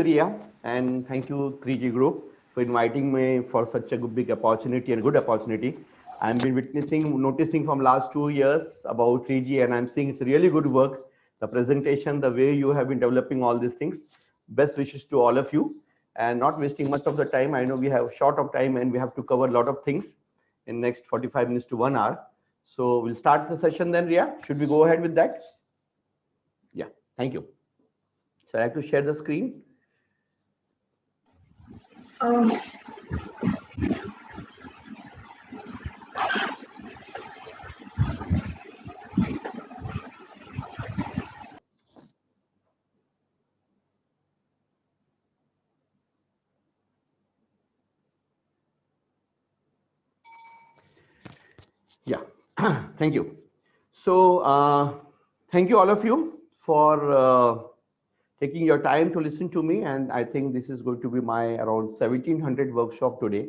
Ria, and thank you 3G Group for inviting me for such a big opportunity and good opportunity. I've been noticing from last 2 years about 3G, and I'm seeing it's really good work. The presentation, the way you have been developing all these things. Best wishes to all of you, and not wasting much of the time. I know we have short of time and we have to cover a lot of things in next 45 minutes to 1 hour. So we'll start the session then, Ria. Should we go ahead with that? Yeah, thank you. So I have to share the screen. Yeah, thank you. So thank you all of you for taking your time to listen to me. And I think this is going to be my around 1700 workshop today.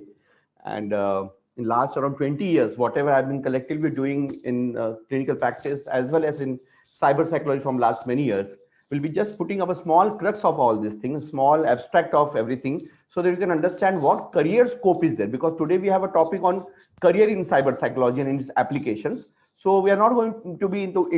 And in last around 20 years, whatever I've been collectively doing in clinical practice as well as in cyber psychology from last many years, we'll be just putting up a small crux of all these things, small abstract of everything, so that you can understand what career scope is there. Because today we have a topic on career in cyber psychology and its applications. So we are not going to be into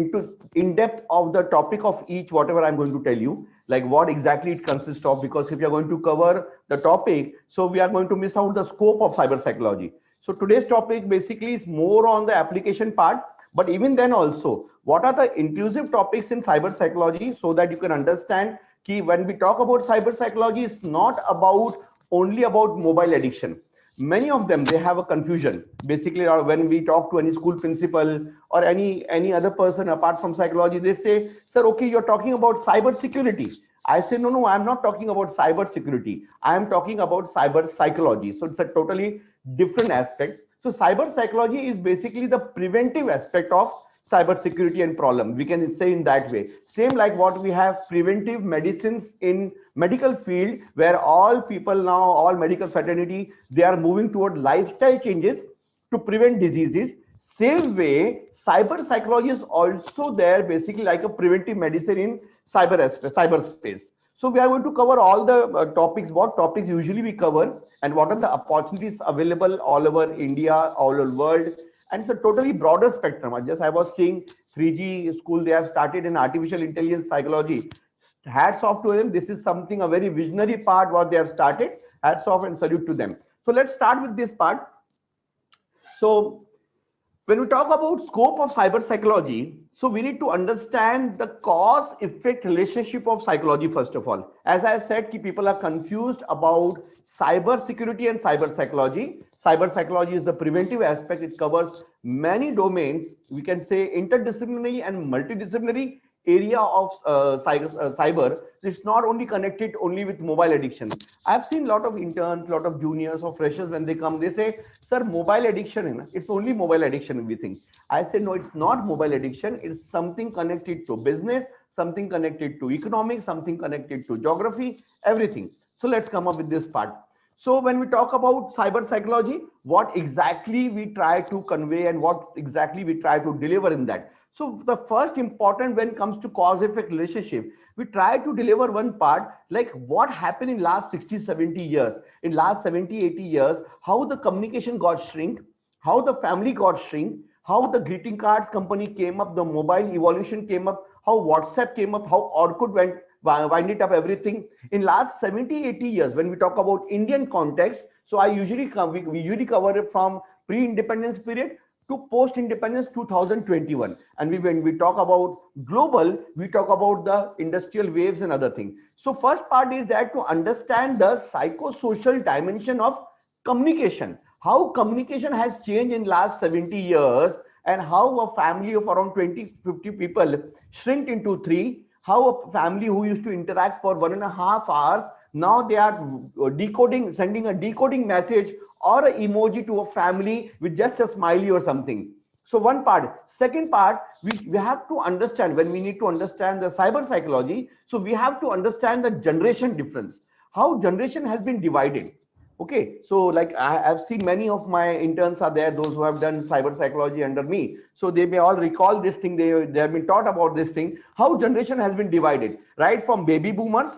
in depth of the topic of each whatever I'm going to tell you, like what exactly it consists of, because if you're going to cover the topic, so we are going to miss out the scope of cyber psychology. So today's topic basically is more on the application part, but even then also, what are the inclusive topics in cyber psychology, so that you can understand key when we talk about cyber psychology, it's not about only about mobile addiction. Many of them, they have a confusion basically, or when we talk to any school principal or any other person apart from psychology, they say, sir, okay, you're talking about cyber security. I say, no, I'm not talking about cyber security. I am talking about cyber psychology. So it's a totally different aspect. So cyber psychology is basically the preventive aspect of cyber security and problem, we can say in that way. Same like what we have preventive medicines in medical field, where all people now, all medical fraternity, they are moving toward lifestyle changes to prevent diseases. Same way, cyber psychology is also there, basically like a preventive medicine in cyberspace. So we are going to cover all the topics, what topics usually we cover, and what are the opportunities available all over India, all over world. And it's a totally broader spectrum. I was seeing 3G school, they have started in artificial intelligence psychology. Hats off to them. This is something, a very visionary part what they have started. Hats off and salute to them. So let's start with this part. So when we talk about scope of cyber psychology, so we need to understand the cause effect relationship of psychology first of all. As I said, people are confused about cyber security and cyber psychology. Cyber psychology is the preventive aspect. It covers many domains. We can say interdisciplinary and multidisciplinary area of cyber. It's not only connected only with mobile addiction. I've seen a lot of interns, a lot of juniors or freshers, when they come, they say, sir, mobile addiction, it's only mobile addiction, we think. I say, no, it's not mobile addiction. It's something connected to business, something connected to economics, something connected to geography, everything. So let's come up with this part. So when we talk about cyber psychology, what exactly we try to convey and what exactly we try to deliver in that. So the first important, when it comes to cause effect relationship, we try to deliver one part, like what happened in last 60, 70 years, in last 70, 80 years, how the communication got shrink, how the family got shrink, how the greeting cards company came up, the mobile evolution came up, how WhatsApp came up, how Orkut wind it up, everything in last 70, 80 years. When we talk about Indian context, so we usually cover it from pre-independence period to post-independence 2021. And when we talk about global, we talk about the industrial waves and other things. So first part is that to understand the psychosocial dimension of communication, how communication has changed in last 70 years, and how a family of around 20, 50 people shrinked into 3, how a family who used to interact for 1.5 hours, now they are decoding, sending a decoding message or an emoji to a family with just a smiley or something. So one part. Second part, we have to understand, when we need to understand the cyber psychology, so we have to understand the generation difference, how generation has been divided. Okay, so like I've seen many of my interns are there, those who have done cyber psychology under me. So they may all recall this thing, they have been taught about this thing, how generation has been divided, right from baby boomers,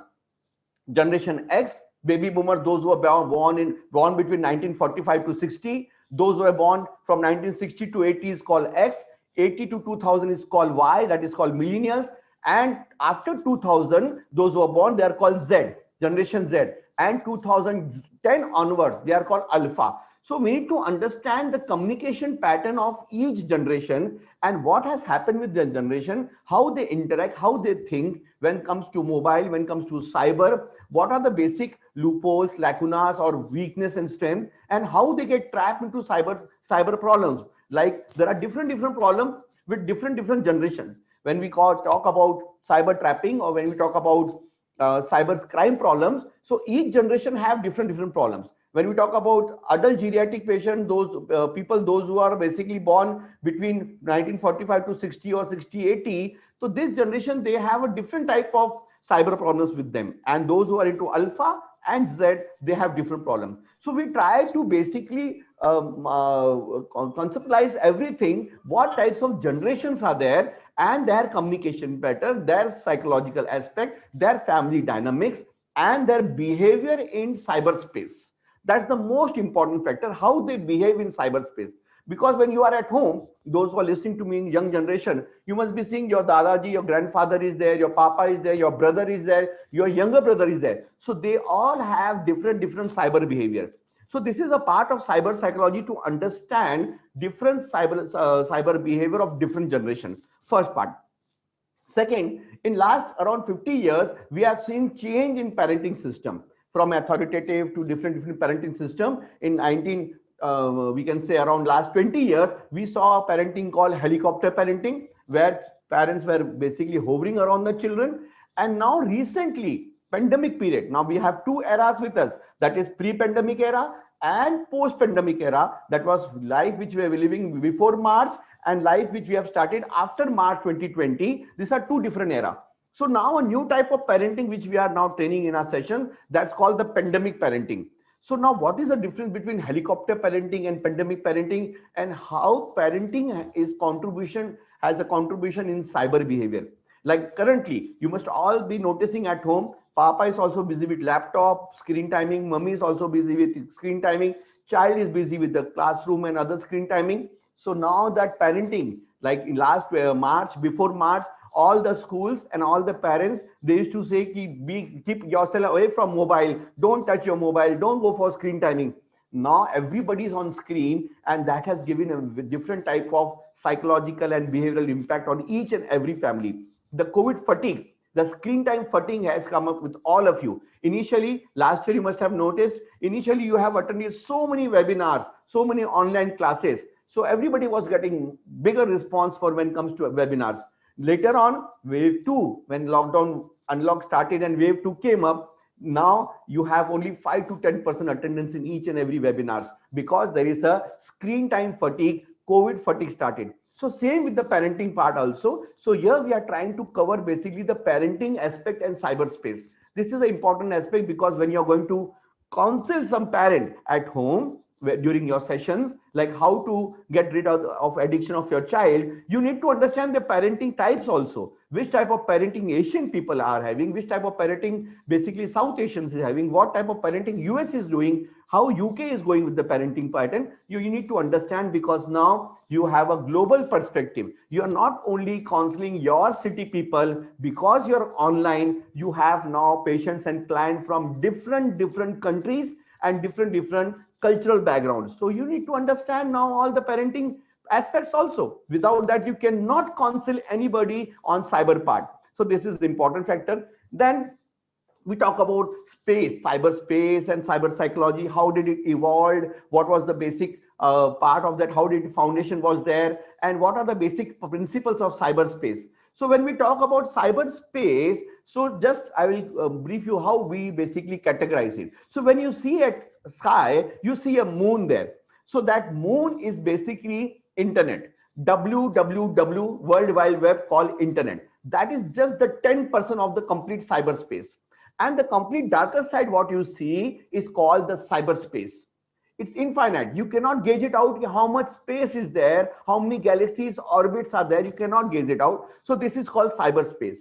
Generation X, baby boomer, those who were born between 1945 to 60. Those who were born from 1960 to 80 is called X. 80 to 2000 is called Y, that is called millennials. And after 2000, those who are born, they are called Z, Generation Z. And 2010 onwards, they are called Alpha. So we need to understand the communication pattern of each generation and what has happened with the generation, how they interact, how they think when it comes to mobile, when it comes to cyber, what are the basic loopholes, lacunas, or weakness and strength, and how they get trapped into cyber problems. Like there are different problems with different generations. When we talk about cyber trapping, or when we talk about cyber crime problems, so each generation have different problems. When we talk about adult geriatric patient, those people, those who are basically born between 1945 to 60 or 60, 80, so this generation, they have a different type of cyber problems with them. And those who are into Alpha and Z, they have different problems. So we try to basically conceptualize everything, what types of generations are there, and their communication pattern, their psychological aspect, their family dynamics, and their behavior in cyberspace. That's the most important factor, how they behave in cyberspace. Because when you are at home, those who are listening to me in young generation, you must be seeing your dadaji, your grandfather is there, your papa is there, your brother is there, your younger brother is there. So they all have different cyber behavior. So this is a part of cyber psychology to understand different cyber behavior of different generations. First part. Second, in last around 50 years, we have seen change in parenting system, from authoritative to different parenting system. In we can say around last 20 years, we saw parenting called helicopter parenting, where parents were basically hovering around the children. And now recently, pandemic period, now we have two eras with us, that is pre-pandemic era and post-pandemic era. That was life which we were living before March, and life which we have started after March 2020. These are two different eras. So now a new type of parenting which we are now training in our session, that's called the pandemic parenting. So now what is the difference between helicopter parenting and pandemic parenting, and how parenting has a contribution in cyber behavior? Like currently, you must all be noticing at home, papa is also busy with laptop, screen timing, mummy is also busy with screen timing, child is busy with the classroom and other screen timing. So now that parenting, like in last March, before March, all the schools and all the parents, they used to say, keep yourself away from mobile, don't touch your mobile, don't go for screen timing. Now everybody is on screen, and that has given a different type of psychological and behavioral impact on each and every family. The COVID fatigue, the screen time fatigue has come up with all of you. Initially, last year, you must have noticed, initially you have attended so many webinars, so many online classes. So everybody was getting bigger response for when it comes to webinars. Later on, wave 2, when lockdown unlock started and wave 2 came up, now you have only 5 to 10% attendance in each and every webinars, because there is a screen time fatigue, COVID fatigue started. So same with the parenting part also. So here we are trying to cover basically the parenting aspect and cyberspace. This is an important aspect, because when you're going to counsel some parent at home during your sessions, like how to get rid of addiction of your child, you need to understand the parenting types also. Which type of parenting Asian people are having, which type of parenting basically South Asians is having, what type of parenting US is doing, how UK is going with the parenting pattern. You need to understand, because now you have a global perspective. You are not only counseling your city people, because you're online, you have now patients and clients from different countries and different cultural backgrounds. So you need to understand now all the parenting aspects also. Without that, you cannot counsel anybody on cyber part. So this is the important factor. Then we talk about space, cyberspace and cyber psychology. How did it evolve? What was the basic part of that? How did foundation was there? And what are the basic principles of cyberspace? So when we talk about cyberspace, so just I will brief you how we basically categorize it. So when you see at sky, you see a moon there. So that moon is basically internet. WWW, World Wide Web, called internet. That is just the 10% of the complete cyberspace. And the complete darker side, what you see, is called the cyberspace. It's infinite. You cannot gauge it out how much space is there, how many galaxies, orbits are there. You cannot gauge it out. So this is called cyberspace.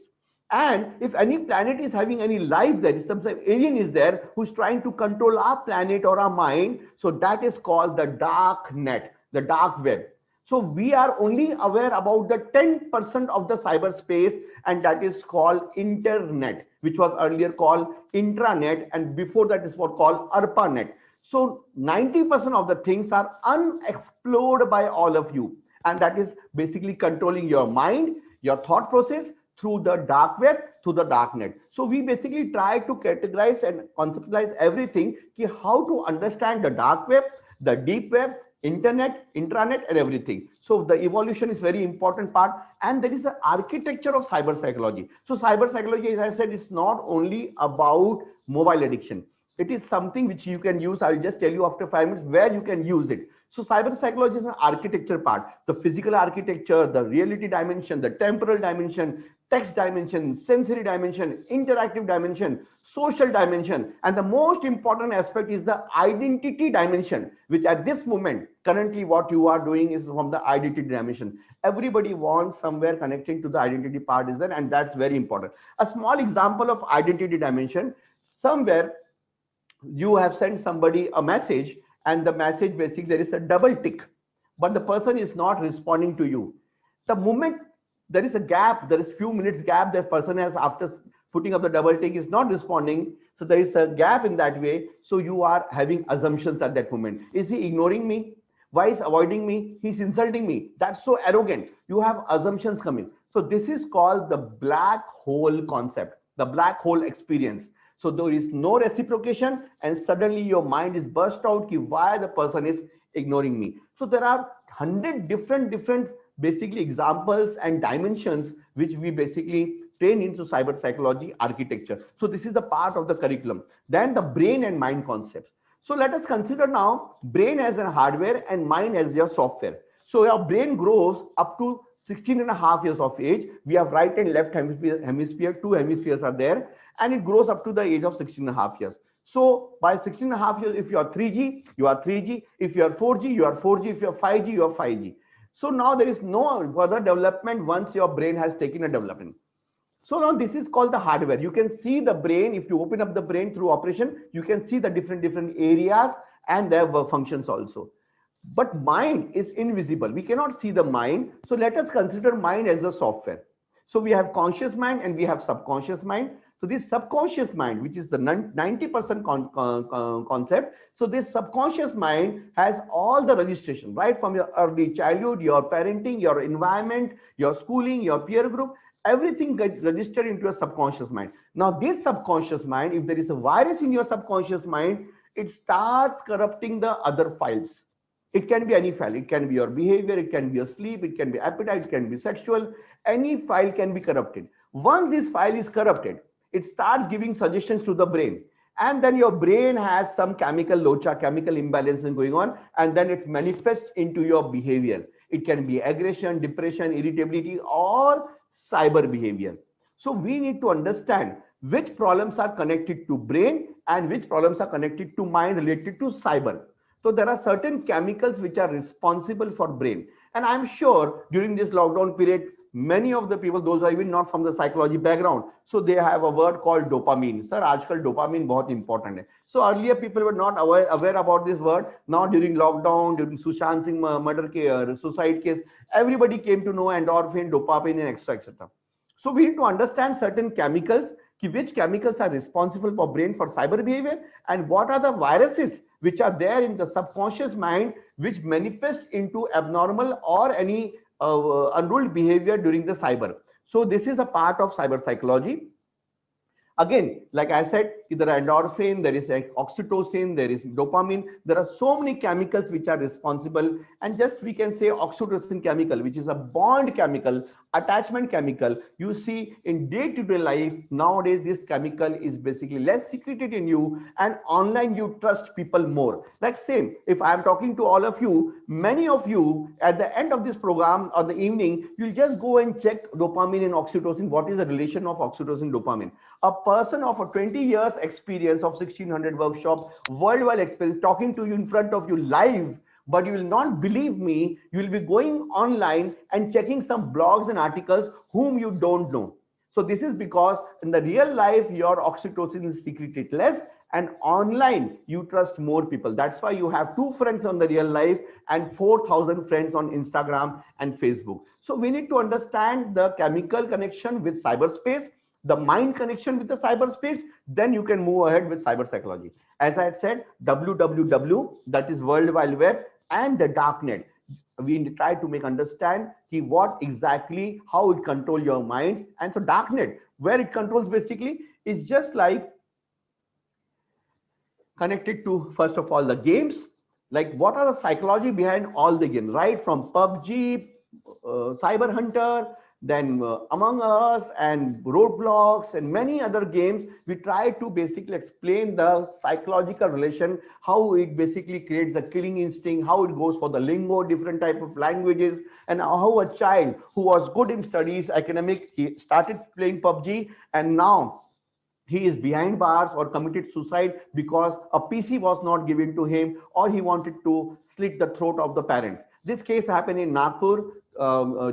And if any planet is having any life there, some alien is there who's trying to control our planet or our mind, so that is called the dark net, the dark web. So we are only aware about the 10% of the cyberspace, and that is called internet, which was earlier called intranet, and before that is what called ARPANET. So 90% of the things are unexplored by all of you, and that is basically controlling your mind, your thought process, through the dark web, through the dark net. So we basically try to categorize and conceptualize everything, how to understand the dark web, the deep web, internet, intranet, and everything. So the evolution is very important part, and there is an architecture of cyber psychology. So cyber psychology, as I said, is not only about mobile addiction. It is something which you can use. I'll just tell you after 5 minutes where you can use it. So cyber psychology is an architecture part, the physical architecture, the reality dimension, the temporal dimension, text dimension, sensory dimension, interactive dimension, social dimension, and the most important aspect is the identity dimension, which at this moment, currently what you are doing is from the identity dimension. Everybody wants somewhere connecting to the identity part is there, and that's very important. A small example of identity dimension, somewhere you have sent somebody a message, and the message basically there is a double tick, but the person is not responding to you. The moment there is a gap, there is few minutes gap, the person has, after putting up the double tick, is not responding, so there is a gap in that way. So you are having assumptions at that moment. Is he ignoring me? Why is avoiding me? He's insulting me. That's so arrogant. You have assumptions coming. So this is called the black hole concept, the black hole experience. So there is no reciprocation, and suddenly your mind is burst out, why the person is ignoring me. So there are 100 different basically examples and dimensions which we basically train into cyber psychology architecture. So this is the part of the curriculum. Then the brain and mind concepts. So let us consider now brain as a hardware and mind as your software. So your brain grows up to 16.5 years of age. We have right and left hemisphere, two hemispheres are there, and it grows up to the age of 16.5 years. So by 16.5 years, if you are 3G, you are 3G. If you are 4G, you are 4G. If you are 5G, you are 5G. So now there is no further development once your brain has taken a development. So now this is called the hardware. You can see the brain. If you open up the brain through operation, you can see the different areas and their functions also. But mind is invisible. We cannot see the mind. So let us consider mind as a software. So we have conscious mind and we have subconscious mind. So this subconscious mind, which is the 90% concept. So this subconscious mind has all the registration, right from your early childhood, your parenting, your environment, your schooling, your peer group, everything gets registered into your subconscious mind. Now this subconscious mind, if there is a virus in your subconscious mind, it starts corrupting the other files. It can be any file. It can be your behavior. It can be your sleep. It can be appetite. It can be sexual. Any file can be corrupted. Once this file is corrupted, it starts giving suggestions to the brain. And then your brain has some chemical locha, chemical imbalance going on. And then it manifests into your behavior. It can be aggression, depression, irritability, or cyber behavior. So we need to understand which problems are connected to brain and which problems are connected to mind related to cyber. So there are certain chemicals which are responsible for brain. And I'm sure during this lockdown period, many of the people, those are even not from the psychology background, so they have a word called dopamine. Sir, aajkal dopamine बहुत important है. So earlier people were not aware about this word. Now during lockdown, during Sushant Singh murder case, suicide case, everybody came to know endorphin, dopamine, and etc. So we need to understand certain chemicals, which chemicals are responsible for brain for cyber behavior, and what are the viruses which are there in the subconscious mind which manifest into abnormal or any unruled behavior during the cyber. So this is a part of cyber psychology. Again, like I said, there are endorphin, there is oxytocin, there is dopamine. There are so many chemicals which are responsible, and just we can say oxytocin chemical, which is a bond chemical, attachment chemical. You see in day-to-day life nowadays, this chemical is basically less secreted in you, and online you trust people more. Like same, if I am talking to all of you, many of you at the end of this program or the evening, you'll just go and check dopamine and oxytocin. What is the relation of oxytocin dopamine? A person of a 20 years experience of 1600 workshop, worldwide experience, talking to you in front of you live, but you will not believe me. You will be going online and checking some blogs and articles whom you don't know. So this is because in the real life, your oxytocin is secreted less, and online you trust more people. That's why you have 2 friends on the real life and 4,000 friends on Instagram and Facebook. So we need to understand the chemical connection with cyberspace, the mind connection with the cyberspace. Then you can move ahead with cyber psychology. As I had said, www, that is World Wide Web, and the darknet. We try to make understand what exactly, how it control your minds. And so darknet, where it controls basically, is just like connected to, first of all, the games. Like what are the psychology behind all the games, right? From PUBG, Cyber Hunter, then Among Us and Roadblocks and many other games. We try to basically explain the psychological relation, how it basically creates the killing instinct, how it goes for the lingo, different type of languages, and how a child who was good in studies, academic, he started playing PUBG, and now he is behind bars or committed suicide because a PC was not given to him, or he wanted to slit the throat of the parents. This case happened in Nagpur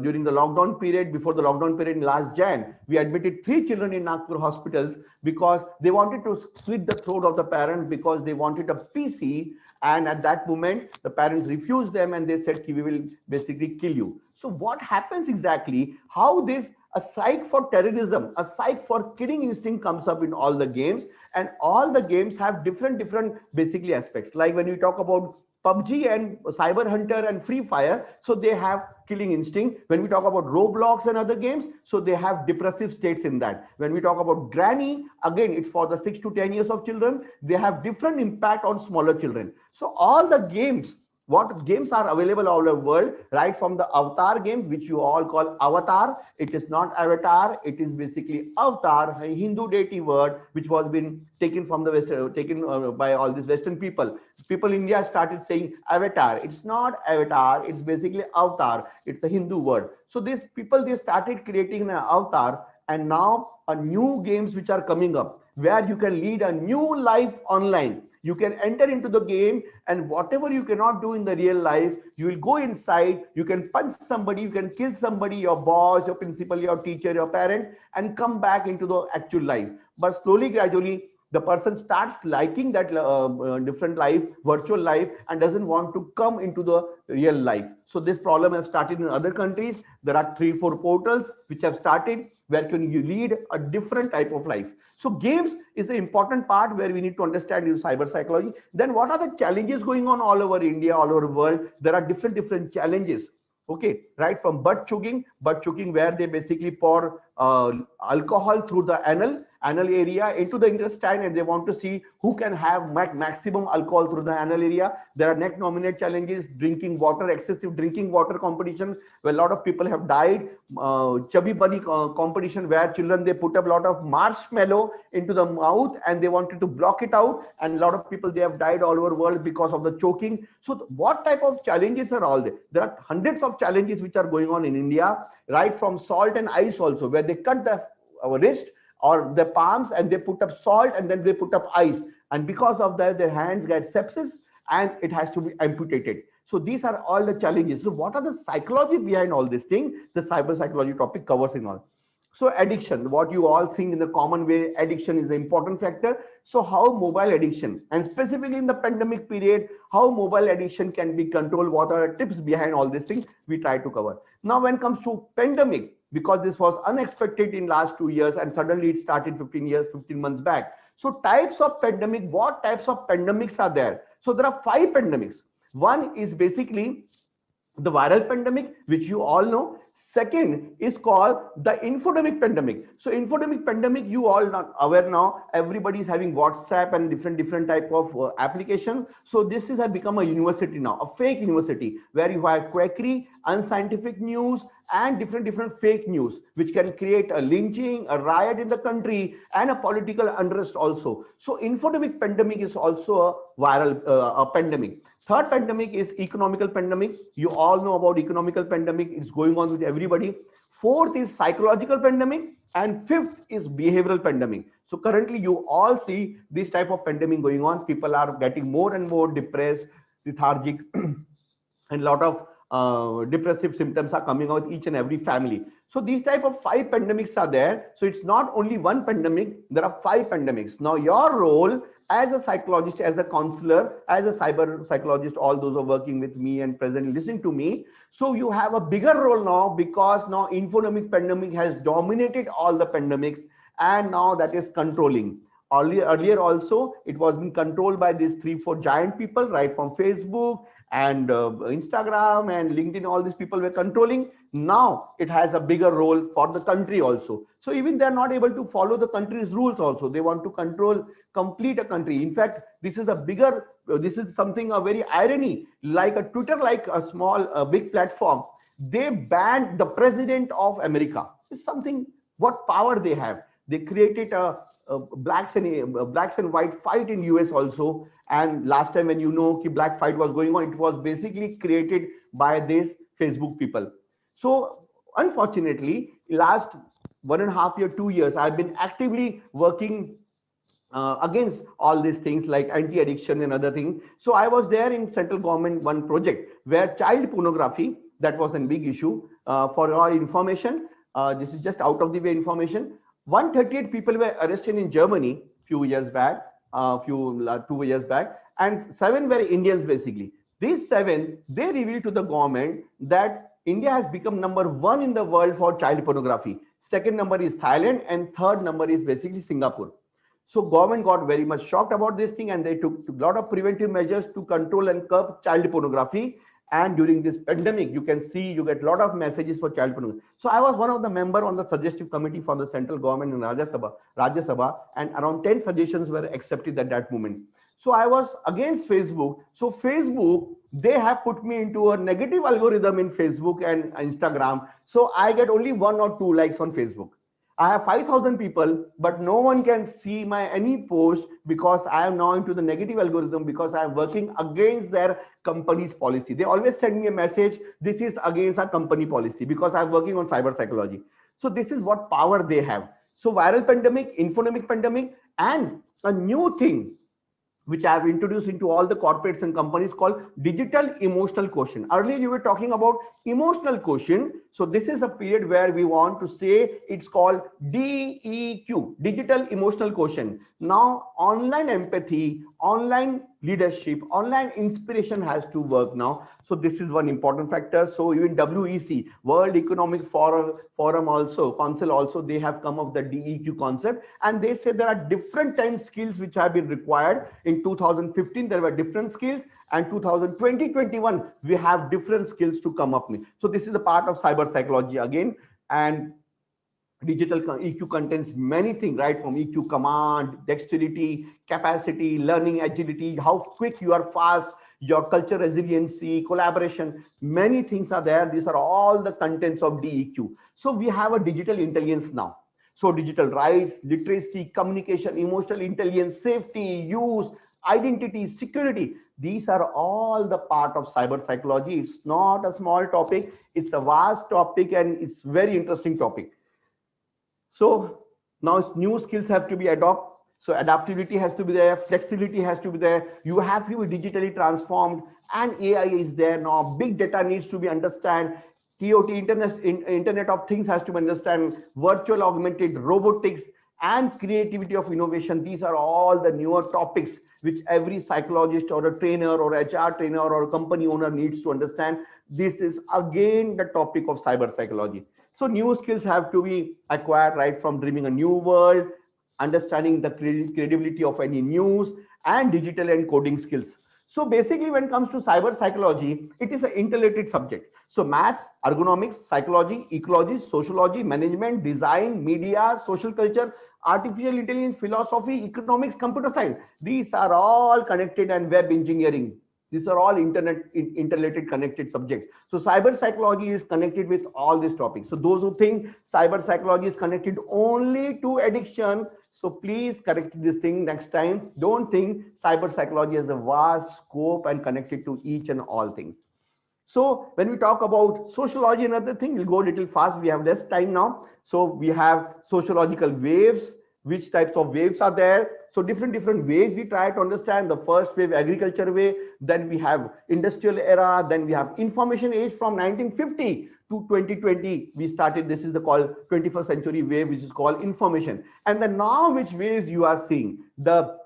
during the lockdown period. Before the lockdown period in last Jan, we admitted 3 children in Nagpur hospitals because they wanted to slit the throat of the parents because they wanted a PC. And at that moment, the parents refused them and they said, we will basically kill you. So what happens exactly, how this a psych for terrorism, a psych for killing instinct comes up in all the games, and all the games have different basically aspects. Like when we talk about PUBG and Cyber Hunter and Free Fire, so they have killing instinct. When we talk about Roblox and other games, so they have depressive states in that. When we talk about Granny, again, it's for the 6 to 10 years of children, they have different impact on smaller children. So all the games, what games are available all over the world, right from the Avatar game, which you all call Avatar. It is not Avatar, it is basically Avatar, a Hindu deity word, which was been taken from the Western, by all these Western people. People in India started saying Avatar. It's not Avatar, it's basically Avatar. It's a Hindu word. So these people, they started creating an avatar, and now a new games which are coming up where you can lead a new life online. You can enter into the game, and whatever you cannot do in the real life, you will go inside, you can punch somebody, you can kill somebody, your boss, your principal, your teacher, your parent, and come back into the actual life. But slowly, gradually, the person starts liking that different life, virtual life, and doesn't want to come into the real life. So this problem has started in other countries. There are 3-4 portals which have started where can you lead a different type of life. So games is an important part where we need to understand in cyber psychology. Then what are the challenges going on all over India, all over the world? There are different challenges. Okay, right from butt chugging where they basically pour alcohol through the anal area into the intestine, and they want to see who can have maximum alcohol through the anal area. There are neck nominate challenges, drinking water, excessive drinking water competition, where a lot of people have died. Chubby bunny competition, where children, they put up a lot of marshmallow into the mouth and they wanted to block it out, and a lot of people, they have died all over the world because of the choking. So what type of challenges are all there? There are hundreds of challenges which are going on in India, right from salt and ice also, where they cut the wrist or the palms and they put up salt and then they put up ice, and because of that their hands get sepsis and it has to be amputated. So these are all the challenges. So what are the psychology behind all this thing? The cyber psychology topic covers in all. So addiction, what you all think in the common way, addiction is an important factor. So how mobile addiction, and specifically in the pandemic period, how mobile addiction can be controlled, what are tips behind all these things, we try to cover. Now when it comes to pandemic, because this was unexpected in last 2 years and suddenly it started 15 months back. So types of pandemic, what types of pandemics are there? So there are 5 pandemics. One is basically the viral pandemic, which you all know. Second is called the infodemic pandemic. So infodemic pandemic, you all not aware now, everybody is having WhatsApp and different type of application. So this has become a university now, a fake university, where you have quackery, unscientific news, and different fake news, which can create a lynching, a riot in the country, and a political unrest also. So infodemic pandemic is also a viral a pandemic. Third pandemic is economical pandemic. You all know about economical pandemic. It's going on with everybody. Fourth is psychological pandemic, and fifth is behavioral pandemic. So currently you all see this type of pandemic going on. People are getting more and more depressed, lethargic, and a lot of depressive symptoms are coming out each and every family. So these type of 5 pandemics are there. So it's not only one pandemic, there are 5 pandemics. Now your role as a psychologist, as a counselor, as a cyber psychologist, all those are working with me and presently listening to me. So you have a bigger role now, because now infonomic pandemic has dominated all the pandemics, and now that is controlling. Earlier also, it was being controlled by these 3-4 giant people, right from Facebook and Instagram and LinkedIn. All these people were controlling. Now it has a bigger role for the country also. So even they're not able to follow the country's rules also. They want to control complete a country. In fact, this is a bigger, this is something a very irony, like a Twitter, like a small, big platform. They banned the president of America. It's something, what power they have. They created a blacks and white fight in US also. And last time when black fight was going on, it was basically created by these Facebook people. So unfortunately, last 1.5 year, 2 years, I've been actively working against all these things like anti-addiction and other things. So I was there in central government one project where child pornography, that was a big issue. For your information, this is just out of the way information. 138 people were arrested in Germany few years back, 2 years back, and 7 were Indians basically. These 7, they revealed to the government that India has become number 1 in the world for child pornography. Second number is Thailand, and third number is basically Singapore. So government got very much shocked about this thing, and they took a lot of preventive measures to control and curb child pornography. And during this pandemic, you can see, you get a lot of messages for child pornography. So I was one of the member on the suggestive committee for the central government in Rajya Sabha, and around 10 suggestions were accepted at that moment. So I was against Facebook. So Facebook, they have put me into a negative algorithm in Facebook and Instagram. So I get only 1 or 2 likes on Facebook. I have 5,000 people, but no one can see my any post, because I am now into the negative algorithm, because I am working against their company's policy. They always send me a message, this is against our company policy, because I'm working on cyber psychology. So this is what power they have. So viral pandemic, infonomic pandemic, and a new thing which I have introduced into all the corporates and companies called digital emotional quotient. Earlier you were talking about emotional quotient. So this is a period where we want to say it's called DEQ, digital emotional quotient. Now online empathy, online leadership, online inspiration has to work now. So this is one important factor. So even WEC, World Economic Forum also, Council also, they have come up with the DEQ concept, and they say there are different 10 skills which have been required. In 2015, there were different skills, and 2020-21, we have different skills to come up with. So this is a part of cyber psychology again, and digital EQ contains many things, right? From EQ command, dexterity, capacity, learning agility, how quick you are fast, your culture resiliency, collaboration, many things are there. These are all the contents of DEQ. So we have a digital intelligence now. So digital rights, literacy, communication, emotional intelligence, safety, use, identity, security, these are all the part of cyber psychology. It's not a small topic, it's a vast topic, and it's very interesting topic. So now new skills have to be adopted. So adaptability has to be there, flexibility has to be there. You have to be digitally transformed, and AI is there now. Big data needs to be understood. TOT, Internet of Things has to be understood. Virtual augmented robotics and creativity of innovation. These are all the newer topics which every psychologist or a trainer or HR trainer or a company owner needs to understand. This is again the topic of cyber psychology. So new skills have to be acquired, right from dreaming a new world, understanding the credibility of any news, and digital and coding skills. So basically when it comes to cyber psychology, it is an interrelated subject. So maths, ergonomics, psychology, ecology, sociology, management, design, media, social culture, artificial intelligence, philosophy, economics, computer science. These are all connected, and web engineering. These are all interrelated, connected subjects. So cyber psychology is connected with all these topics. So those who think cyber psychology is connected only to addiction, so please correct this thing next time. Don't think cyber psychology has a vast scope and connected to each and all things. So when we talk about sociology and other thing, we'll go a little fast. We have less time now. So we have sociological waves. which types of waves are there. So different waves we try to understand. The first wave, agriculture wave, then we have industrial era, then we have information age from 1950 to 2020. We started, this is the called 21st century wave, which is called information. And then now which waves you are seeing, the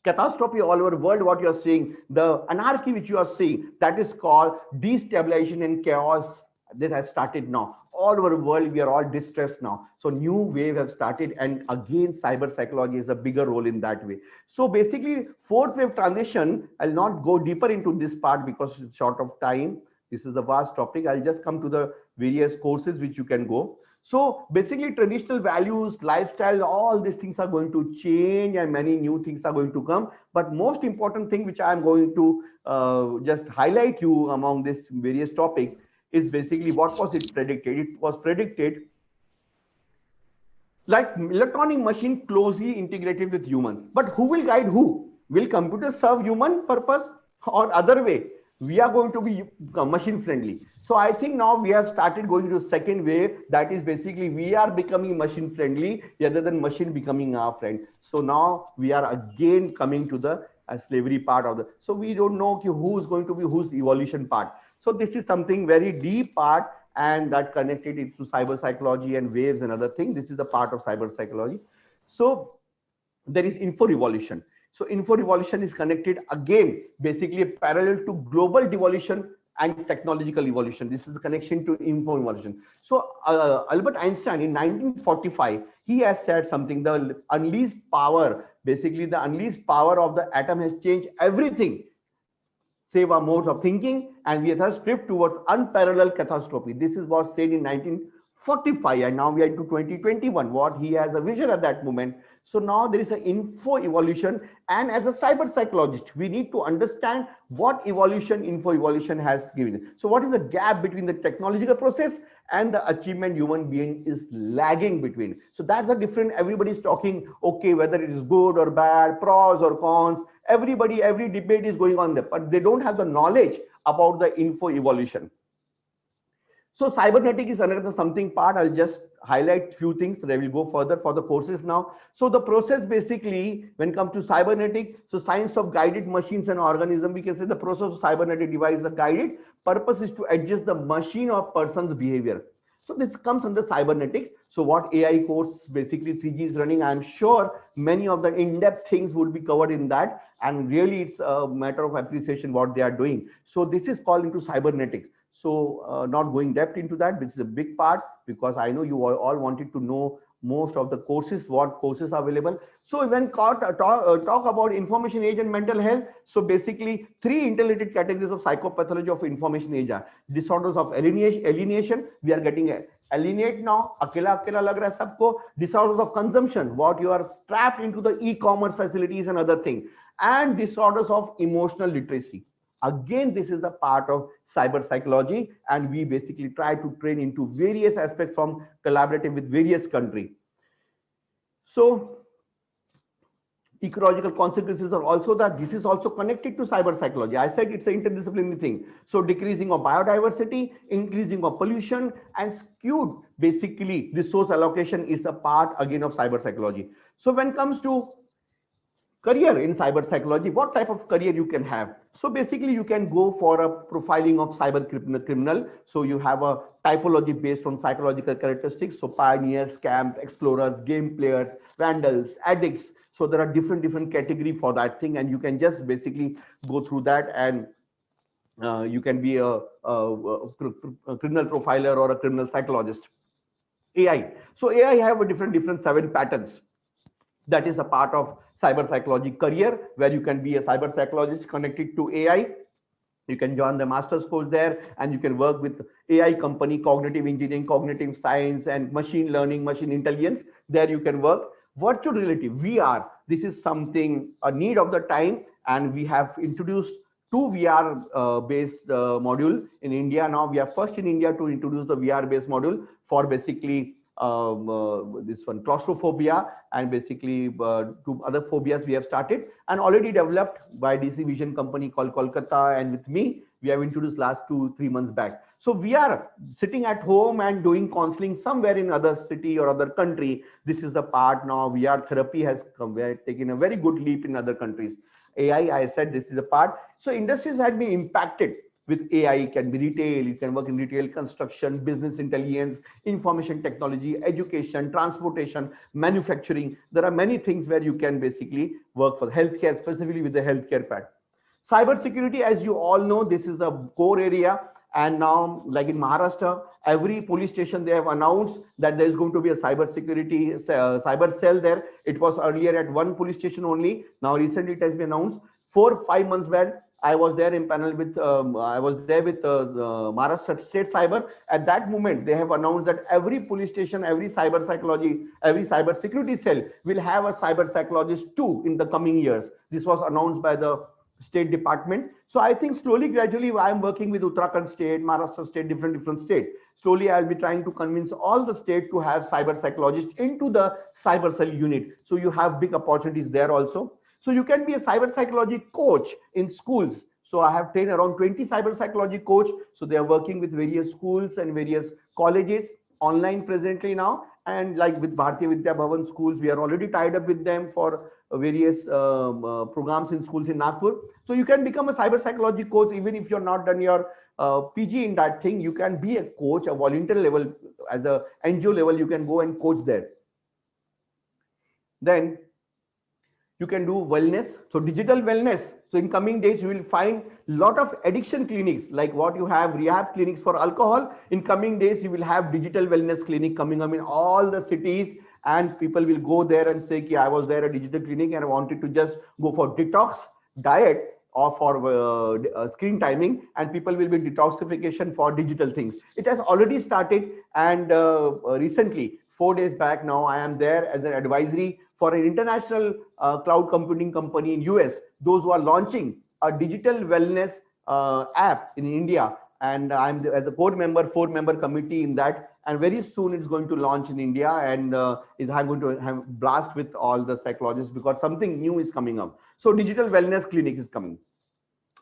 catastrophe all over the world, what you are seeing, the anarchy which you are seeing, that is called destabilization and chaos that has started now. All over the world, we are all distressed now. So new wave have started, and again, cyber psychology is a bigger role in that way. So basically, fourth wave transition, I'll not go deeper into this part because it's short of time. This is a vast topic. I'll just come to the various courses which you can go. So basically traditional values, lifestyle, all these things are going to change and many new things are going to come. But most important thing which I'm going to just highlight you among this various topics is basically what was it predicted? It was predicted like electronic machine closely integrated with humans. But who will guide who? Will computers serve human purpose or other way? We are going to be machine friendly. So I think now we have started going to second wave. That is basically we are becoming machine friendly rather than machine becoming our friend. So now we are again coming to the slavery part of the, so we don't know who's going to be whose evolution part. So this is something very deep part, and that connected it to cyber psychology and waves and other things. This is a part of cyber psychology. So there is info revolution. So info revolution is connected again, basically parallel to global devolution and technological evolution. This is the connection to info evolution. So Albert Einstein in 1945, he has said something, the unleashed power, basically the unleashed power of the atom has changed everything, save our modes of thinking, and we have thus drift towards unparalleled catastrophe. This is what said in 1945, and now we are into 2021, what he has a vision at that moment. So now there is an info evolution, and as a cyber psychologist, we need to understand what evolution, info evolution has given. So what is the gap between the technological process and the achievement human being is lagging between? So that's the different, everybody's talking, okay, whether it is good or bad, pros or cons, every debate is going on there, but they don't have the knowledge about the info evolution. So cybernetic is another something part. I'll just highlight few things, then I will go further for the courses now. So the process basically, when it comes to cybernetic, so science of guided machines and organism, we can say the process of cybernetic device is guided. Purpose is to adjust the machine or person's behavior. So this comes under cybernetics. So what AI course basically 3G is running, I'm sure many of the in-depth things would be covered in that. And really it's a matter of appreciation what they are doing. So this is called into cybernetics. So not going depth into that, which is a big part, because I know you all wanted to know most of the courses, what courses are available. So when talk about information age and mental health, so basically three interrelated categories of psychopathology of information age are disorders of alienation, we are getting alienate now, akela lag raha hai sabko. Disorders of consumption, what you are trapped into the e-commerce facilities and other thing, and disorders of emotional literacy. Again, this is a part of cyber psychology, and we basically try to train into various aspects from collaborative with various countries. So ecological consequences are also that this is also connected to cyber psychology. I said it's an interdisciplinary thing. So decreasing of biodiversity, increasing of pollution, and skewed basically resource allocation is a part again of cyber psychology. So when it comes to career in cyber psychology, what type of career you can have? So basically you can go for a profiling of cyber criminal. So you have a typology based on psychological characteristics. So pioneers, scam explorers, game players, vandals, addicts. So there are different category for that thing, and you can just basically go through that, and you can be a criminal profiler or a criminal psychologist. AI. So AI have a different 7 patterns. That is a part of cyber psychology career, where you can be a cyber psychologist connected to AI. You can join the master's course there, and you can work with AI company, cognitive engineering, cognitive science, and machine learning, machine intelligence. There you can work. Virtual reality, VR. This is something, a need of the time, and we have introduced 2 VR based module in India. Now we are first in India to introduce the VR based module for basically this one claustrophobia, and basically 2 other phobias we have started and already developed by DC Vision company called Kolkata, and with me we have introduced last 2-3 months back. So we are sitting at home and doing counseling somewhere in other city or other country. This is the part now. VR therapy has come, we are taking a very good leap in other countries. AI, I said this is a part. So industries had been impacted with AI. It can be retail, you can work in retail, construction, business intelligence, information technology, education, transportation, manufacturing. There are many things where you can basically work for healthcare, specifically with the healthcare part. Cybersecurity, as you all know, this is a core area. And now, like in Maharashtra, every police station, they have announced that there is going to be a cyber cell there. It was earlier at one police station only. Now, recently, it has been announced. 4-5 months back, I was there in panel with, I was there with Maharashtra State Cyber. At that moment, they have announced that every police station, every cyber psychology, every cyber security cell will have a cyber psychologist too in the coming years. This was announced by the State Department. So I think slowly, gradually, I'm working with Uttarakhand State, Maharashtra State, different states. Slowly, I'll be trying to convince all the state to have cyber psychologists into the cyber cell unit. So you have big opportunities there also. So you can be a cyber psychology coach in schools. So I have trained around 20 cyber psychology coach. So they are working with various schools and various colleges online presently now. And like with Bharatiya Vidya Bhavan schools, we are already tied up with them for various programs in schools in Nagpur. So you can become a cyber psychology coach even if you're not done your PG in that thing. You can be a coach, a volunteer level, as a NGO level, you can go and coach there. Then you can do wellness. So digital wellness. So in coming days, you will find a lot of addiction clinics, like what you have rehab clinics for alcohol. In coming days, you will have digital wellness clinic coming up in all the cities, and people will go there and say, I was there at a digital clinic and I wanted to just go for detox diet or for screen timing, and people will be detoxification for digital things. It has already started, and recently, 4 days back now, I am there as an advisory for an international cloud computing company in US, those who are launching a digital wellness app in India. And I'm as a core member, 4-member committee in that. And very soon it's going to launch in India, and I'm going to have blast with all the psychologists because something new is coming up. So digital wellness clinic is coming.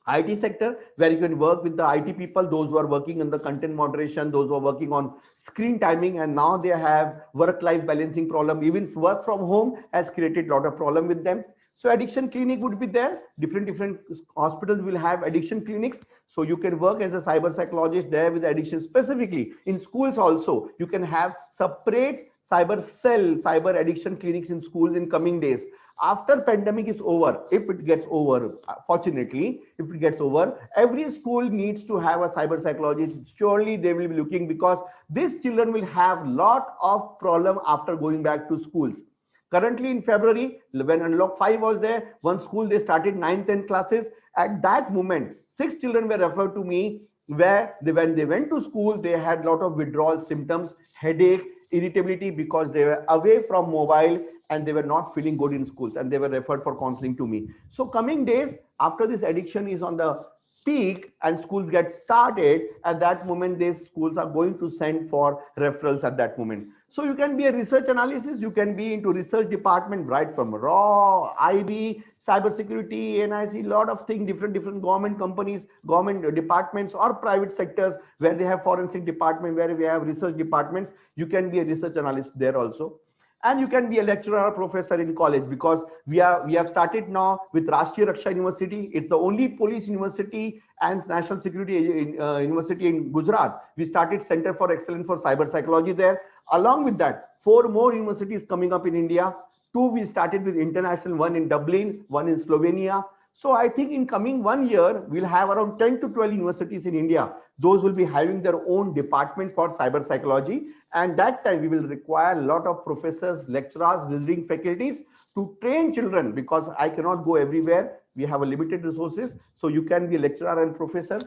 IT sector, where you can work with the IT people, those who are working on the content moderation, those who are working on screen timing, and now they have work-life balancing problem. Even work from home has created a lot of problem with them. So addiction clinic would be there. Different hospitals will have addiction clinics. So you can work as a cyber psychologist there with addiction specifically. In schools also, you can have separate cyber cell, cyber addiction clinics in schools in coming days. After pandemic is over, if it gets over, fortunately, if it gets over, every school needs to have a cyber psychologist. Surely they will be looking, because these children will have lot of problem after going back to schools. Currently in February, when Unlock 5 was there, one school, they started 9-10 classes. At that moment, 6 children were referred to me where when they went to school, they had a lot of withdrawal symptoms, headache, irritability, because they were away from mobile and they were not feeling good in schools, and they were referred for counseling to me. So coming days, after this addiction is on the peak and schools get started, at that moment, these schools are going to send for referrals at that moment. So you can be a research analysis, you can be into research department, right from raw, IB, cybersecurity, NIC, lot of things, different government companies, government departments, or private sectors where they have forensic department, where we have research departments. You can be a research analyst there also. And you can be a lecturer or professor in college, because we have started now with Rashtriya Raksha University. It's the only police university and national security university in Gujarat. We started Center for Excellence for Cyber Psychology there. Along with that, 4 more universities coming up in India. 2 we started with international, one in Dublin, one in Slovenia. So I think in coming 1 year, we'll have around 10 to 12 universities in India. Those will be having their own department for cyber psychology. And that time we will require a lot of professors, lecturers, visiting faculties to train children, because I cannot go everywhere. We have a limited resources. So you can be a lecturer and professor.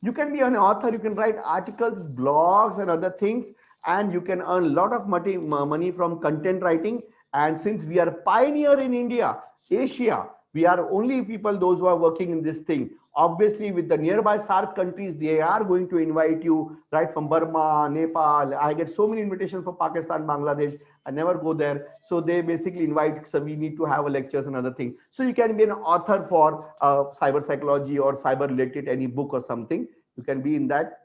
You can be an author. You can write articles, blogs, and other things. And you can earn a lot of money from content writing. And since we are pioneer in India, Asia, We are only people, those who are working in this thing. Obviously, with the nearby SAARC countries, they are going to invite you right from Burma, Nepal. I get so many invitations from Pakistan, Bangladesh. I never go there. So they basically invite, so we need to have a lectures and other thing. So you can be an author for cyber psychology or cyber related, any book or something. You can be in that.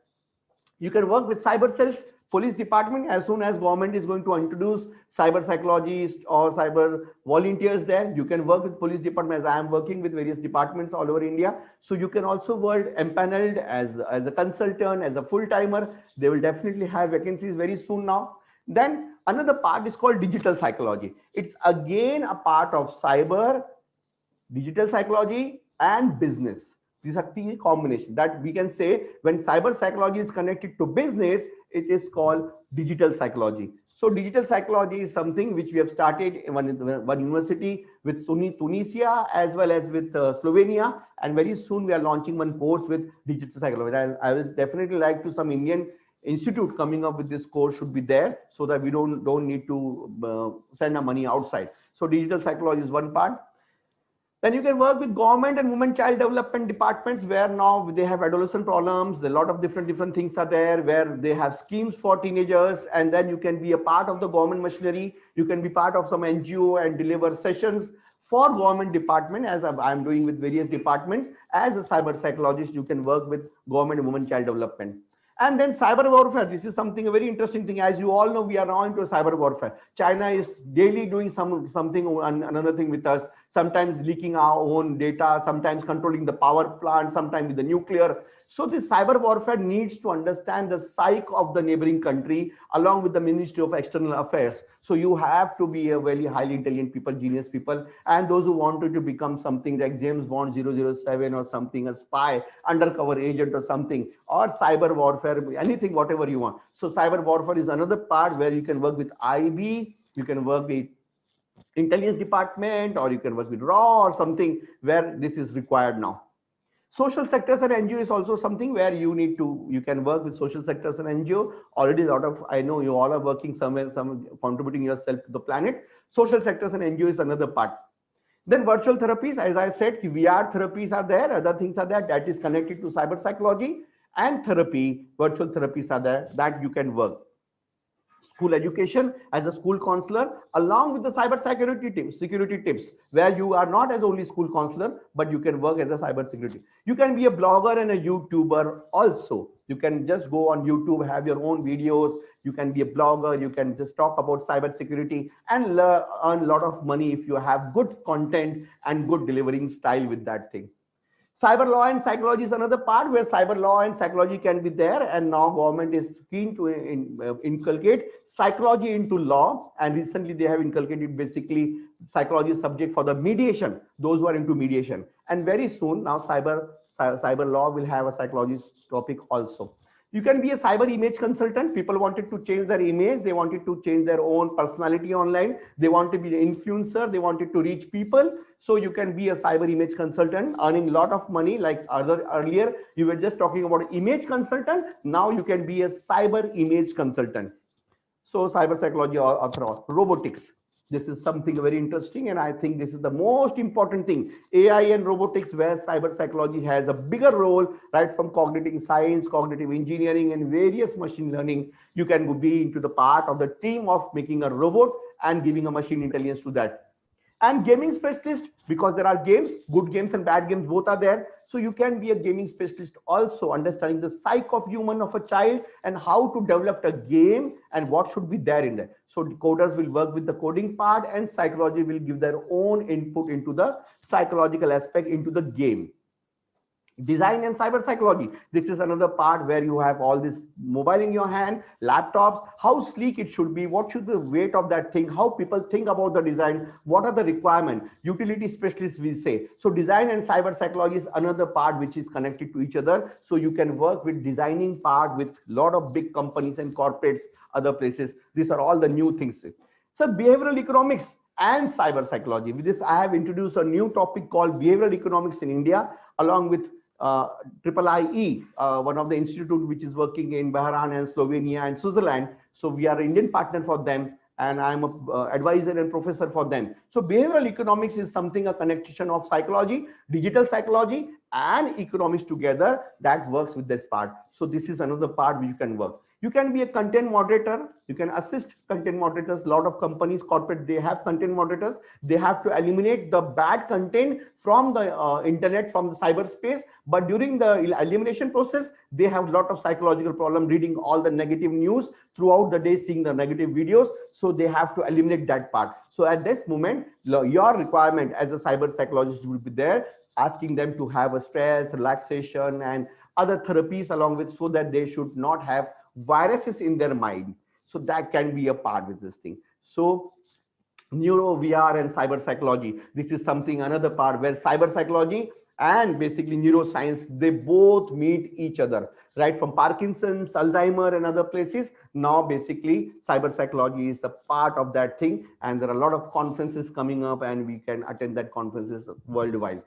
You can work with cyber cells, police department. As soon as government is going to introduce cyber psychologists or cyber volunteers there, you can work with police department, as I am working with various departments all over India. So you can also work empaneled as a consultant, as a full-timer. They will definitely have vacancies very soon now. Then another part is called digital psychology. It's again a part of cyber, digital psychology and business. These are three combinations that we can say when cyber psychology is connected to business, it is called digital psychology. So digital psychology is something which we have started in one university with Tunisia as well as with Slovenia, and very soon we are launching one course with digital psychology. I will definitely like to some Indian institute coming up with this course should be there, so that we don't need to send our money outside. So digital psychology is one part. Then you can work with government and women child development departments, where now they have adolescent problems. A lot of different things are there, where they have schemes for teenagers, and then you can be a part of the government machinery. You can be part of some NGO and deliver sessions for government department, as I'm doing with various departments. As a cyber psychologist, you can work with government and women child development. And then cyber warfare. This is something, a very interesting thing. As you all know, we are now into cyber warfare. China is daily doing something, another thing with us, sometimes leaking our own data, sometimes controlling the power plant, sometimes with the nuclear. So this cyber warfare needs to understand the psyche of the neighboring country along with the Ministry of External Affairs. So you have to be a very highly intelligent people, genius people, and those who wanted to become something like James Bond 007 or something, a spy, undercover agent or something, or cyber warfare, anything, whatever you want. So cyber warfare is another part where you can work with IB, you can work with intelligence department, or you can work with RAW or something where this is required now. Social sectors and NGO is also something where you can work with social sectors and NGO. Already a lot of, I know you all are working somewhere, some contributing yourself to the planet. Social sectors and NGO is another part. Then virtual therapies, as I said, VR therapies are there, other things are there that is connected to cyber psychology and therapy. Virtual therapies are there that you can work. School education as a school counselor, along with the cyber security tips, where you are not as only school counselor, but you can work as a cyber security. You can be a blogger and a YouTuber also. You can just go on YouTube, have your own videos. You can be a blogger. You can just talk about cyber security and earn a lot of money if you have good content and good delivering style with that thing. Cyber law and psychology is another part where cyber law and psychology can be there, and now government is keen to inculcate psychology into law, and recently they have inculcated basically psychology subject for the mediation, those who are into mediation, and very soon now cyber law will have a psychology topic also. You can be a cyber image consultant. People wanted to change their image. They wanted to change their own personality online. They want to be an influencer. They wanted to reach people. So you can be a cyber image consultant, earning a lot of money. Like earlier, you were just talking about image consultant. Now you can be a cyber image consultant. So cyber psychology or robotics. This is something very interesting, and I think this is the most important thing. AI and robotics, where cyber psychology has a bigger role, right from cognitive science, cognitive engineering, and various machine learning. You can be into the part of the team of making a robot and giving a machine intelligence to that. And gaming specialist, because there are games, good games and bad games, both are there. So you can be a gaming specialist also, understanding the psyche of human of a child and how to develop a game and what should be there in there. So coders will work with the coding part, and psychology will give their own input into the psychological aspect into the game. Design and cyber psychology. This is another part where you have all this mobile in your hand, laptops, how sleek it should be, what should the weight of that thing, how people think about the design, what are the requirements, utility specialists we say. So design and cyber psychology is another part which is connected to each other. So you can work with designing part with a lot of big companies and corporates, other places. These are all the new things. So behavioral economics and cyber psychology. With this, I have introduced a new topic called behavioral economics in India, along with IIIE, one of the institute which is working in Bahrain and Slovenia and Switzerland. So we are an Indian partner for them. and I'm a advisor and professor for them. So behavioral economics is something, a connection of psychology, digital psychology and economics together that works with this part. So this is another part which you can work. You can be a content moderator. You can assist content moderators. A lot of companies, corporate, they have content moderators. They have to eliminate the bad content from the internet, from the cyberspace. But during the elimination process, they have a lot of psychological problem reading all the negative news throughout the day, seeing the negative videos. So they have to eliminate that part. So at this moment, your requirement as a cyber psychologist will be there, asking them to have a stress, relaxation, and other therapies along with, so that they should not have viruses in their mind. So that can be a part with this thing. So neuro, VR, and cyber psychology, this is something, another part where cyber psychology and basically neuroscience, they both meet each other, right? From Parkinson's, Alzheimer, and other places. Now basically cyber psychology is a part of that thing, and there are a lot of conferences coming up, and we can attend that conferences worldwide.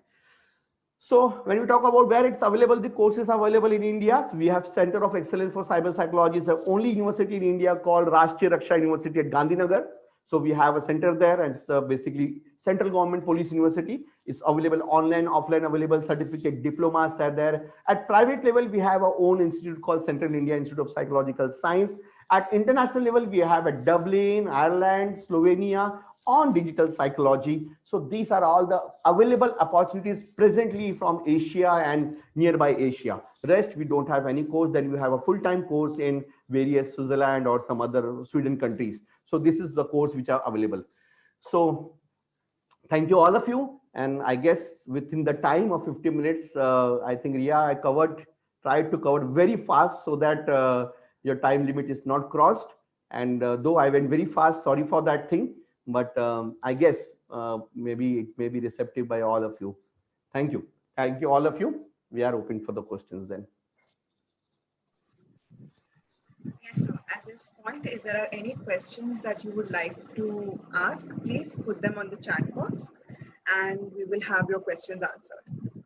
So when we talk about where it's available, the courses are available in India. So we have Center of Excellence for Cyber Psychology. It's the only university in India called Rashtriya Raksha University at Gandhinagar. So we have a center there, and it's basically central government police university. It's available online, offline available, certificate, diplomas are there. At private level, we have our own institute called Central India Institute of Psychological Science. At international level, we have at Dublin, Ireland, Slovenia, on digital psychology. So these are all the available opportunities presently from Asia and nearby Asia. Rest, we don't have any course. Then we have a full-time course in various Switzerland or some other Sweden countries. So this is the course which are available. So thank you all of you. And I guess within the time of 50 minutes, I think Ria, I tried to cover very fast so that your time limit is not crossed. And though I went very fast, sorry for that thing. But I guess maybe it may be receptive by all of you. Thank you. Thank you, all of you. We are open for the questions then. Yes, sir. At this point, if there are any questions that you would like to ask, please put them on the chat box and we will have your questions answered.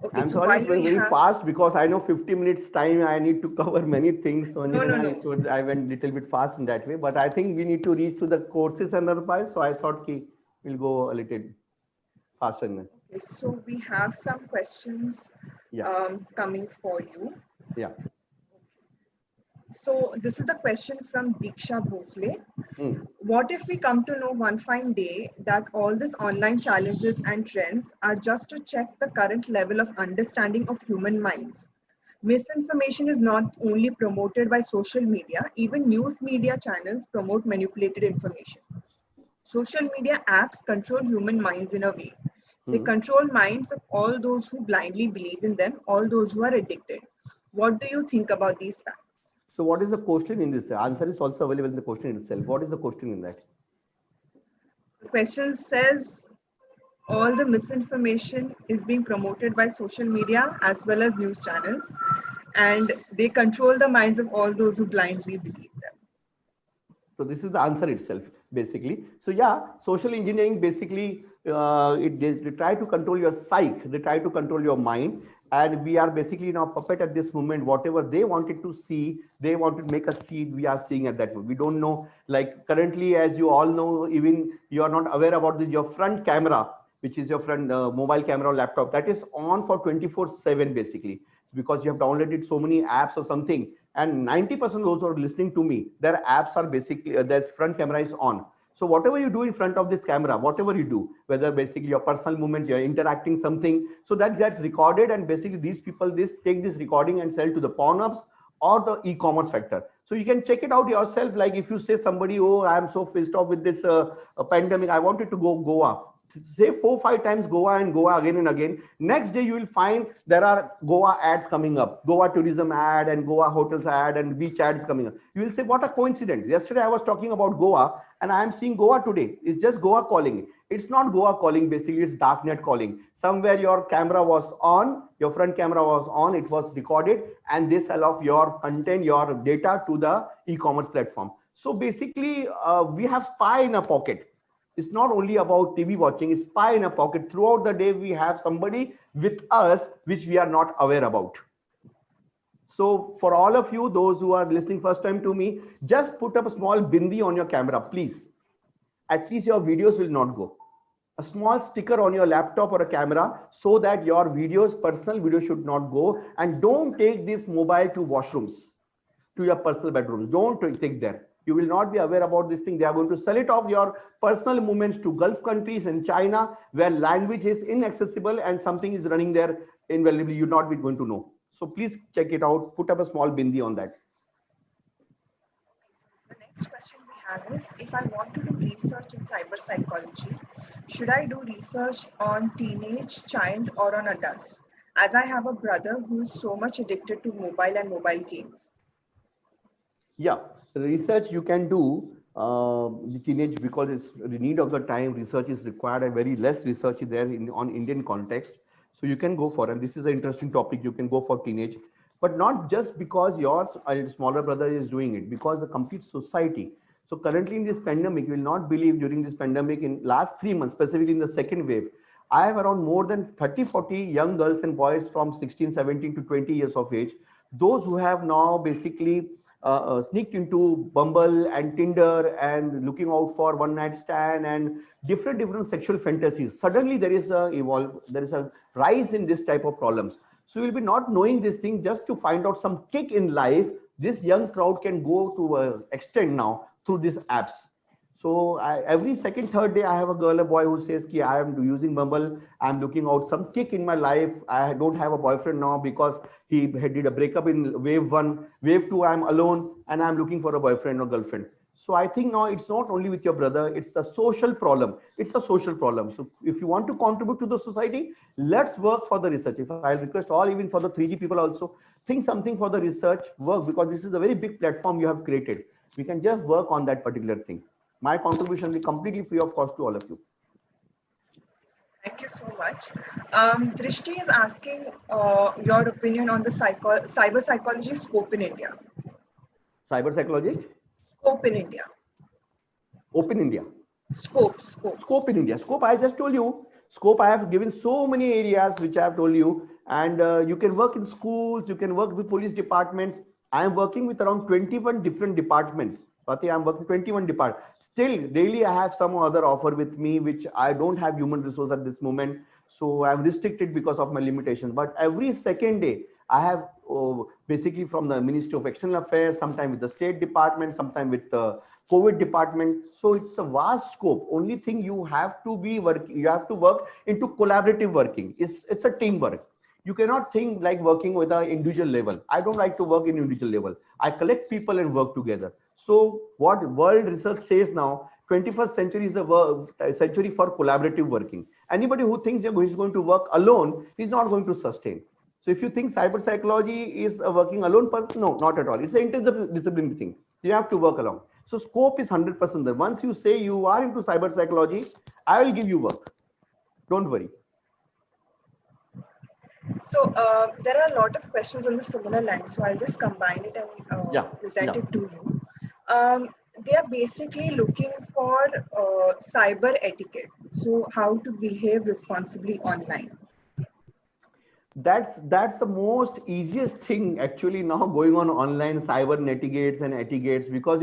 Okay, I'm so sorry, it's been very fast because I know 50 minutes time I need to cover many things. So I went a little bit fast in that way, but I think we need to reach to the courses and otherwise. So I thought we'll go a little faster. Okay, so we have some questions coming for you. Yeah. So this is the question from Diksha Bhosle. What if we come to know one fine day that all these online challenges and trends are just to check the current level of understanding of human minds? Misinformation is not only promoted by social media, even news media channels promote manipulated information. Social media apps control human minds in a way. They control minds of all those who blindly believe in them, all those who are addicted. What do you think about these facts? So what is the question in this? The answer is also available in the question itself. What is the question in that? The question says all the misinformation is being promoted by social media as well as news channels, and they control the minds of all those who blindly believe them. So this is the answer itself, basically. So yeah, social engineering basically, they try to control your psyche, they try to control your mind. And we are basically now puppet at this moment. Whatever they wanted to see, they wanted to make us see, we are seeing at that moment. We don't know, like currently, as you all know, even you are not aware about this, your front camera, which is your front mobile camera or laptop, that is on for 24/7 basically, because you have downloaded so many apps or something. And 90% of those who are listening to me, their apps are basically, their front camera is on. So whatever you do in front of this camera, whatever you do, whether basically your personal movements, you're interacting something, so that gets recorded, and basically these people, take this recording and sell to the pawn ups or the e-commerce sector. So you can check it out yourself. Like if you say somebody, oh, I'm so pissed off with this pandemic, I wanted to go Goa. Say 4-5 times Goa and Goa again and again. Next day, you will find there are Goa ads coming up, Goa tourism ad and Goa hotels ad and beach ads coming up. You will say, what a coincidence. Yesterday, I was talking about Goa and I am seeing Goa today. It's just Goa calling. It's not Goa calling, basically, it's darknet calling. Somewhere your camera was on, your front camera was on, it was recorded, and they sell off your content, your data to the e-commerce platform. So basically, we have spy in a pocket. It's not only about TV watching, it's spy in a pocket. Throughout the day, we have somebody with us, which we are not aware about. So for all of you, those who are listening first time to me, just put up a small bindi on your camera, please. At least your videos will not go. A small sticker on your laptop or a camera so that your videos, personal videos should not go. And don't take this mobile to washrooms, to your personal bedrooms. Don't take there. You will not be aware about this thing. They are going to sell it off your personal movements to Gulf countries and China, where language is inaccessible and something is running there invaluably. You're not be going to know. So please check it out. Put up a small bindi on that. The next question we have is, if I want to do research in cyber psychology, should I do research on teenage, child, or on adults? As I have a brother who is so much addicted to mobile and mobile games. Yeah, research you can do the teenage, because it's the need of the time. Research is required, and very less research is there on Indian context. So you can go for, and this is an interesting topic. You can go for teenage, but not just because your smaller brother is doing it, because the complete society. So currently in this pandemic, you will not believe, during this pandemic in last 3 months, specifically in the second wave, I have around more than 30-40 young girls and boys from 16, 17 to 20 years of age. Those who have now basically sneaked into Bumble and Tinder and looking out for one night stand and different sexual fantasies. Suddenly there is a rise in this type of problems. So you'll be not knowing this thing just to find out some kick in life. This young crowd can go to extent now through these apps. So every second, third day, I have a girl, a boy who says, "Ki I am using Bumble. I'm looking out some kick in my life. I don't have a boyfriend now because he did a breakup in wave 1. Wave 2, I'm alone and I'm looking for a boyfriend or girlfriend." So I think now it's not only with your brother, it's a social problem. It's a social problem. So if you want to contribute to the society, let's work for the research. If I'll request all, even for the 3G people also, think something for the research work, because this is a very big platform you have created. We can just work on that particular thing. My contribution will be completely free of cost to all of you. Thank you so much. Drishti is asking your opinion on the cyber psychology scope in India. Cyber psychologist? Scope in India. Open India. Scope. Scope in India. Scope, I just told you. Scope, I have given so many areas which I have told you. And you can work in schools, you can work with police departments. I am working with around 21 different departments. Swati, I'm working 21 departments. Still, daily I have some other offer with me, which I don't have human resource at this moment. So I'm restricted because of my limitations. But every second day, I have basically from the Ministry of External Affairs, sometime with the State Department, sometime with the COVID department. So it's a vast scope. Only thing you have to be working, you have to work into collaborative working. It's a teamwork. You cannot think like working with an individual level. I don't like to work in individual level. I collect people and work together. So what world research says now, 21st century is the century for collaborative working. Anybody who thinks he's going to work alone is not going to sustain. So if you think cyber psychology is a working alone person, no, not at all. It's an interdisciplinary thing. You have to work along. So scope is 100% there. Once you say you are into cyber psychology, I will give you work. Don't worry. So there are a lot of questions on the similar line. So I'll just combine it and present it to you. They are basically looking for cyber etiquette. So how to behave responsibly online. That's the most easiest thing actually now going on online, cyber etiquettes and etiquettes, because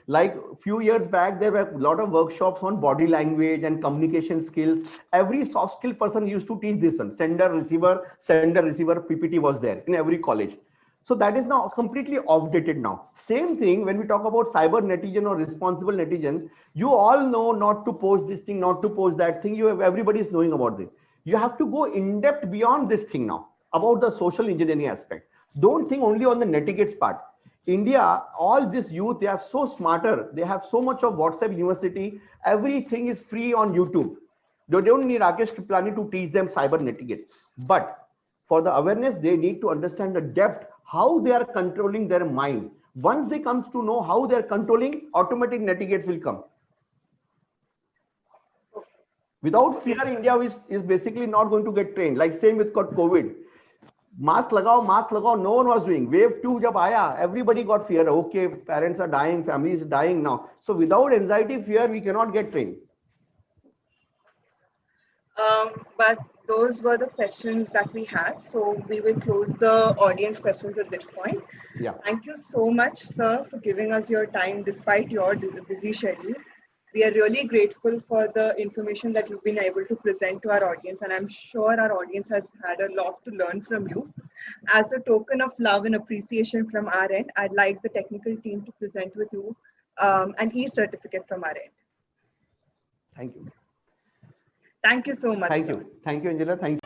like few years back there were a lot of workshops on body language and communication skills. Every soft skill person used to teach this one. Sender receiver PPT was there in every college. So that is now completely outdated now. Same thing when we talk about cyber netizen or responsible netizen, you all know not to post this thing, not to post that thing. Everybody is knowing about this. You have to go in depth beyond this thing now about the social engineering aspect. Don't think only on the netiquette part. India, all this youth, they are so smarter. They have so much of WhatsApp University. Everything is free on YouTube. They don't need Rakesh Kriplani to teach them cyber netiquette. But for the awareness, they need to understand the depth, how they are controlling their mind. Once they comes to know how they are controlling, automatic netiquettes will come. Without fear, India is basically not going to get trained. Like same with COVID. Mask lagao, no one was doing. Wave 2 jab aaya, everybody got fear. Okay, parents are dying, families are dying now. So without anxiety, fear, we cannot get trained. But those were the questions that we had. So we will close the audience questions at this point. Yeah. Thank you so much, sir, for giving us your time despite your busy schedule. We are really grateful for the information that you've been able to present to our audience, and I'm sure our audience has had a lot to learn from you. As a token of love and appreciation from our end, I'd like the technical team to present with you an e-certificate from our end. Thank you. Thank you so much. Thank sir. you. Thank you, Angela. Thank you.